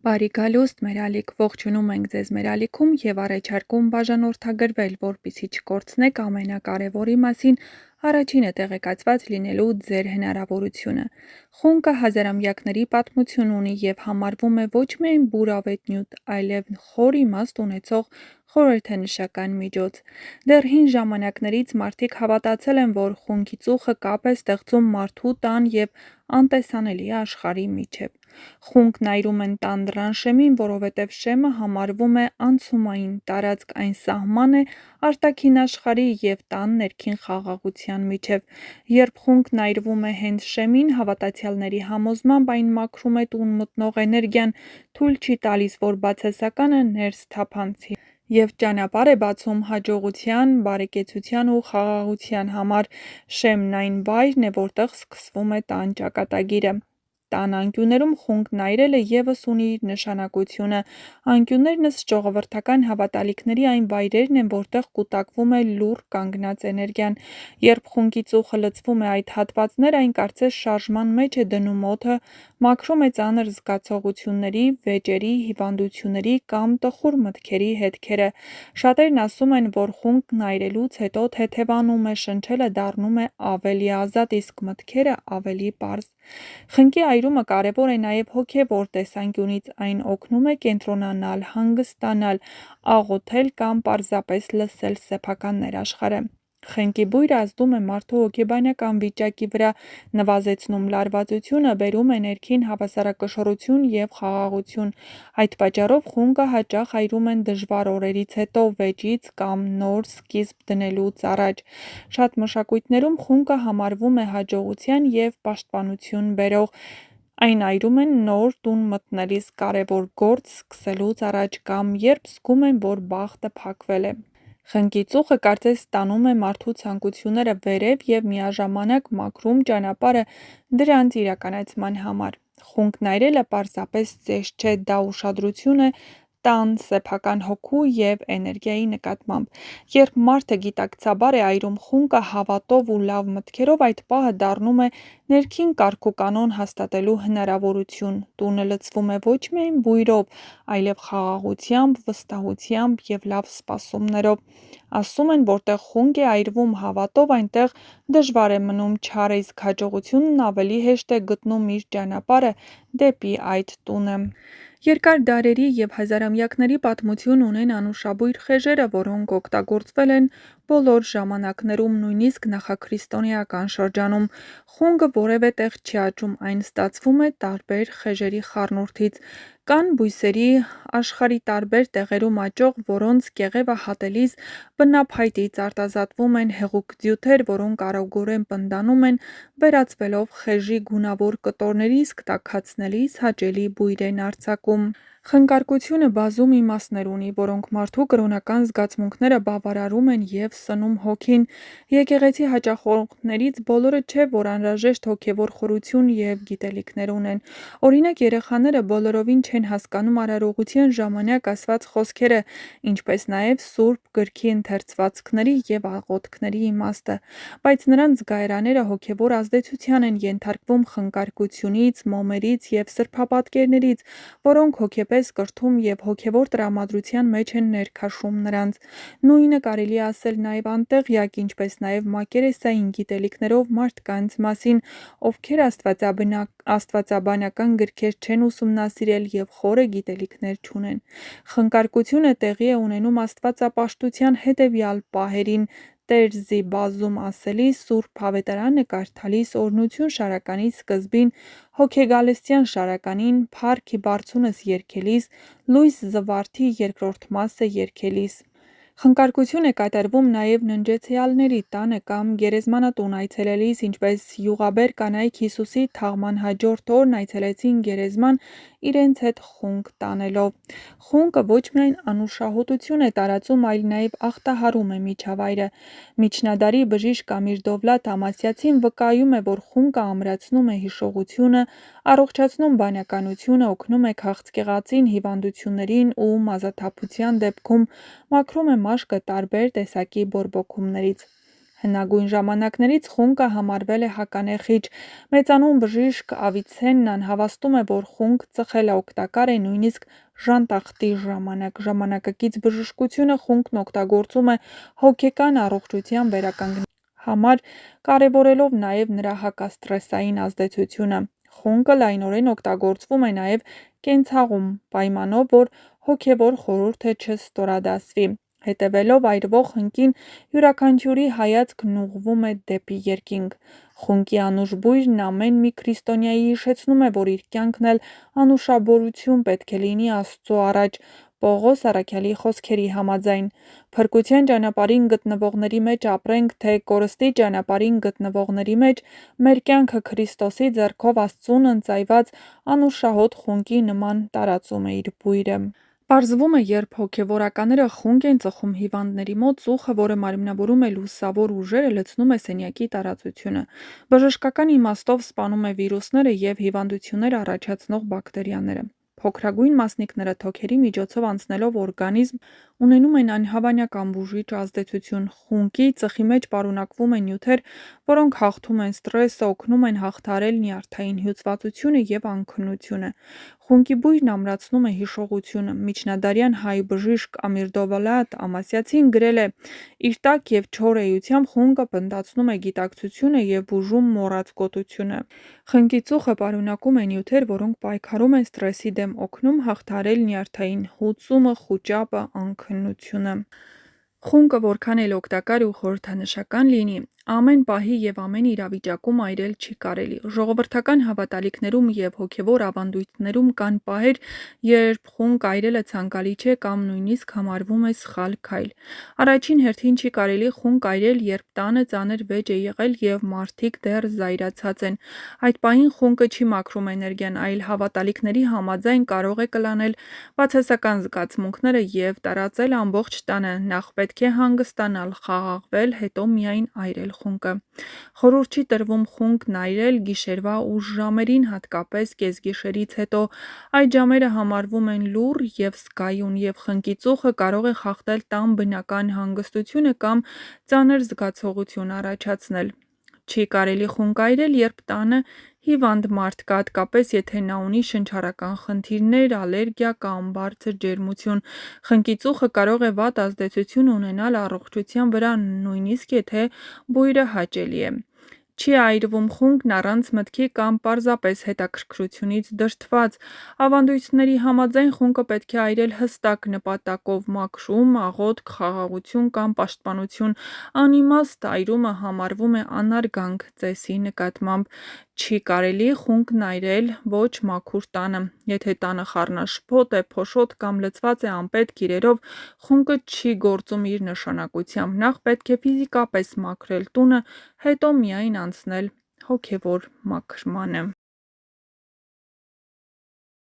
Բարի գալուստ, մեր ալիք, ողջունում ենք ձեզ մեր ալիքում և առաջարկում բաժանորդագրվել, որպեսզի չկորցնեք ամենակարևորի մասին առաջինը տեղեկացված լինելու ձեր հնարավորությունը։ Խունկը հազարամյակների պատմություն ունի և համարվում է ոչ միայն բուր ավետ նյութ, այլև խոր իմաստ ունեցող խորհրդանշական միջոց։ Դեռ հին ժամանակներից մարդիկ հավատացել են, որ խունկի ծուխը կապ է ստեղծում մարդու տան և անտեսանելի աշխարհի միջև։ Խունկն այրում են տան դռան շեմին, որովհետև շեմը համարվում է անցումային տարածք, այն սահման է արտաքին աշխարհի և տան ներքին խաղաղության միջև։ Երբ խունկն այրվում է հենց շեմին, հավատացյալների համոզմամբ այն մաքրում է տուն մտնող էներգիան, թույլ չի տալիս, որ բացասականը ներս թափանցի և ճանապարհ է բացում հաջողության, բարեկեցության ու խաղաղության համար։ Շեմն այն վայրն է, որտեղ սկսվում է տան ճակատագիրը։ Տան անկյուններում խունկն այրելը ևս ունի իր նշանակությունը։ Անկյուններն ըստ ժողովրդական հավատալիքների այն վայրերն են, որտեղ կուտակվում է լուռ կանգնած էներգիան։ Երբ խունկի ծուխը լցվում է այդ հատվածներ, այն կարծես շարժման մեջ է դնում օդը, մաքրում է ծանր զգացողությունների, վեճերի, հիվանդությունների կամ տխուր մտքերի հետքերը։ Շատերն ասում են, որ խունկն այրելուց հետո թեթևանում է, շնչելը դառնում է ավելի ազատ, իսկ մտքերը ավելի պարզ։ Խնկի այրումը կարևոր է նաև հոգևոր տեսանկյունից, այն օգնում է կենտրոնանալ, հանգստանալ, աղոթել կամ պարզապես լսել սեփական ներաշխարհը։ Խնկի բույրը ազդում է մարդու հոգեբանական վիճակի վրա, նվազեցնում լարվածությունը, բերում է ներքին հավասարակշռություն և խաղաղություն։ Այդ պատճառով խունկը հաճախ այրում են դժվար օրերից հետո, վեճից կամ նոր սկիզբ դնելուց առաջ։ Շատ մշակույթներում խունկը համարվում է հաջողության և պաշտպանություն բերող։ Այն այրում են նոր տուն մտնելիս, կարևոր գործ սկսելուց առաջ կամ երբ զգում են, որ բախտը փակվել է։ Խնկի ծուխը կարծես տանում է մարդու ցանկությունները վերև և միաժամանակ մաքրում ճանապարհը դրանց իրականացման համար։ Խունկն այրելը պարզապես ծեժ չէ, դա ուշադրություն է տան սեփական հոգու և էներգիայի նկատմամբ։ Երբ մարդը գիտակցաբար է այրում խունկը հավատով ու լավ մտքերով, այդ պահը դառնում է ներքին կարգուկանոն հաստատելու հնարավորություն։ Տունը լցվում է ոչ միայն բույրով, այլև խաղաղությամբ, վստահությամբ և լավ սպասումներով։ Ասում են, որտեղ խունկ է այրվում հավատով, այնտեղ դժվար է մնում չարը, իսկ հաջողությունն ավելի հեշտ է գտնում իր ճանապարհը դեպի այդ տունը։ Երկար դարերի և հազարամյակների պատմություն ունեն անուշաբույր խեժերը, որոնք օգտագործվել են բոլոր ժամանակներում, նույնիսկ նախաքրիստոնեական շրջանում։ Խունկը որևէ տեղ չի աճում, այն ստացվում է տարբեր խեժերի խառնուրդից։ Կան բույսերի աշխարհի տարբեր տեղերում աճող, որոնց կեղևը հատելիս բնափայտից արտազատվում են հեղուկ ձյութեր, որոնք արագորեն պնդանում են, վերածվելով խեժի գունավոր կտորների, իսկ տաքացնելիս հաճելի բույր են արձակում։ Խնկարկությունը բազում իմաստներ ունի, որոնք մարդու կրոնական զգացմունքները բավարարում են և սնում հոգին։ Եկեղեցի հաճախորդներից բոլորը չէ, որ անհրաժեշտ հոգևոր խորություն և գիտելիքներ ունեն։ Օրինակ, երեխաները բոլորովին չեն հասկանում արարողության ժամանակ ասված խոսքերը, ինչպես նաև Սուրբ գրքի ընթերցվածքների և աղոթքների իմաստը, բայց նրանց զգայարանները հոգևոր ազդեցության են ենթարկվում խնկարկությունից, մոմերից և սրբապատկերներից, որոնք հոգեպես կրթում և հոգևոր տրամադրության մեջ են ներքաշում նրանց։ Նույնը կարելի է ասել նաև անտեղյակ, ինչպես նաև մակերեսային գիտելիքներով մարդկանց մասին, ովքեր աստվածաբանական գրքեր չեն ուսումնասիրել և խորը գիտելիքներ չունեն։ Խնկարկությունը տեղի է ունենում աստվածապաշտության հետևյալ պահերին՝ Տերզի բազում ասելիս, Սուրբ Ավետարանը կարդալիս, օրհնություն շարականի սկզբին, հոգեգալստյան շարականին, Փառք ի բարձունս երգելիս, Լույս Զվարթի երկրորդ մասը երգելիս։ Խնկարկություն է կատարվում նաև ննջեցյալների տանը կամ գերեզմանատուն այցելելիս, ինչպես յուղաբեր կանայք Հիսուսի թաղման հաջորդ օրն այցելեցին գերեզման՝ իրենց հետ խունկ տանելով։ Խունկը ոչ միայն անուշահոտություն է տարածում, այլ նաև ախտահարում է միջավայրը։ Միջնադարի բժիշկ Ամիր Դովլաթ Ամասիացին վկայում է, որ խունկը ամրացնում է հիշողությունը, առողջացնում բանականությունը, օգնում է քաղցկեղածին հիվանդություններին ու մազաթափության դեպքում, մաքրում է մաշկը տարբեր տեսակի բորբոքումներից։ Հնագույն ժամանակներից խունկը համարվել է հականեխիչ։ Մեծանուն բժիշկ Ավիցեննան անհավաստում է, որ խունկ ծխելը օգտակար է նույնիսկ ժանտախտի ժամանակ։ Ժամանակակից բժշկությունը խունկն օգտագործում է հոգեկան առողջության վերականգնման համար, կարևորելով նաև նրա հակաստրեսային ազդեցությունը։ Խունկը լայնորեն օգտագործվում է նաև կենցաղում, պայմանով, որ հոգևոր խորհուրդը չստորադասվի։ Հետևելով այրվող խնկին, յուրաքանչյուրի հայացքն ուղղվում է դեպի երկինք։ Խունկի անուշ բույրն ամեն մի քրիստոնյայի հիշեցնում է, որ իր կյանքն էլ անուշաբորություն պետք է լինի Աստծո առաջ, Պողոս առաքյալի խոսքերի համաձայն։ Փրկության ճանապարհին գտնվողների մեջ ապրենք, թե կորստի ճանապարհին գտնվողների մեջ, մեր կյանքը Քրիստոսի ձեռքով Աստծուն ընծայված անուշահոտ խունկի նման տարածում է իր բույրը։ Պարզվում է, երբ հոգևորականները խունկ են ծխում հիվանդների մոտ, ծուխը, որը մարմնավորում է լուսավոր ուժերը, լցնում է սենյակի տարածությունը։ Բժշկական իմաստով սպանում է վիրուսները և հիվանդություններ առաջացնող բակտերիաները։ Փոքրագույն մասնիկները թոքերի միջոցով անցնելով օրգանիզմ ունենում են անհավանական բուժիչ ազդեցություն։ Խունկի ծխի մեջ պարունակվում են նյութեր, որոնք հաղթում են ստրեսը, օգնում են հաղթահարել նյարդային հյուծվածությունը և անքնությունը։ Խունկի բույրն ամրացնում է հիշողությունը։ Միջնադարյան հայ բժիշկ Ամիրդովլատ Ամասիացին գրել է. «Իր տաք և չոր էությամբ խունկը պնդացնում է գիտակցությունը և բուժում մոռացկոտությունը»։ Խնկի ծուխը պարունակում է նյութեր, որոնք պայքարում են ստրեսի դեմ, օգնում հաղթահարել նյարդային հուծումը, խուճապը, անքնությունը։ Խունկը որքան էլ օգտակար ու խորհրդանշական լինի, ամեն պահի և ամեն իրավիճակում այրել չի կարելի։ Ժողովրդական հավատալիքներում և հոգևոր ավանդույթներում կան պահեր, երբ խունկ այրելը ցանկալի չէ կամ նույնիսկ համարվում է սխալ քայլ։ Առաջին հերթին չի կարելի խունկ այրել, երբ տանը ծանր վեճ է եղել և մարդիկ դեռ զայրացած են։ Այդ պահին խունկը չի մաքրում էներգիան, այլ հավատալիքների համաձայն կարող է կլանել բացասական զգացմունքները և տարածել ամբողջ տանը։ Նախ պետք է հանգստանալ, խաղաղվել, հետո միայն այրել խունկը։ Խորհուրդ չի տրվում խունկն այրել գիշերվա ուշ ժամերին, հատկապես կեսգիշերից հետո։ Այդ ժամերը համարվում են լուռ և զգայուն, և խնկի ծուխը կարող է խախտել տան բնական հանգստությունը կամ ծանր զգացողություն առաջացնել։ Չի կարելի խունկ այրել, երբ տանը հիվանդ մարդ կա, հատկապես եթե նա ունի շնչառական խնդիրներ, ալերգիա կամ բարձր ջերմություն։ Խնկի ծուխը կարող է վատ ազդեցություն ունենալ առողջության վրա, նույնիսկ եթե բույրը հաճելի է։ Չի այրվում խունկն առանց մտքի կամ պարզապես հետաքրքրությունից դրդված։ Ավանդույթների համաձայն խունկը պետք է այրել հստակ նպատակով՝ մաքրում, աղոթք, խաղաղություն կամ պաշտպանություն։ Անիմաստ այրումը համարվում է անարգանք ծեսի նկատմամբ։ Չի կարելի խունկն այրել ոչ մաքուր տանը։ Եթե տանը խառնաշփոթ է, փոշոտ կամ լցված է անպետք իրերով, խունկը չի գործում իր նշանակությամբ։ Նախ պետք է ֆիզիկապես մաքրել տունը, հետո միայն անցնել հոգևոր մաքրմանը։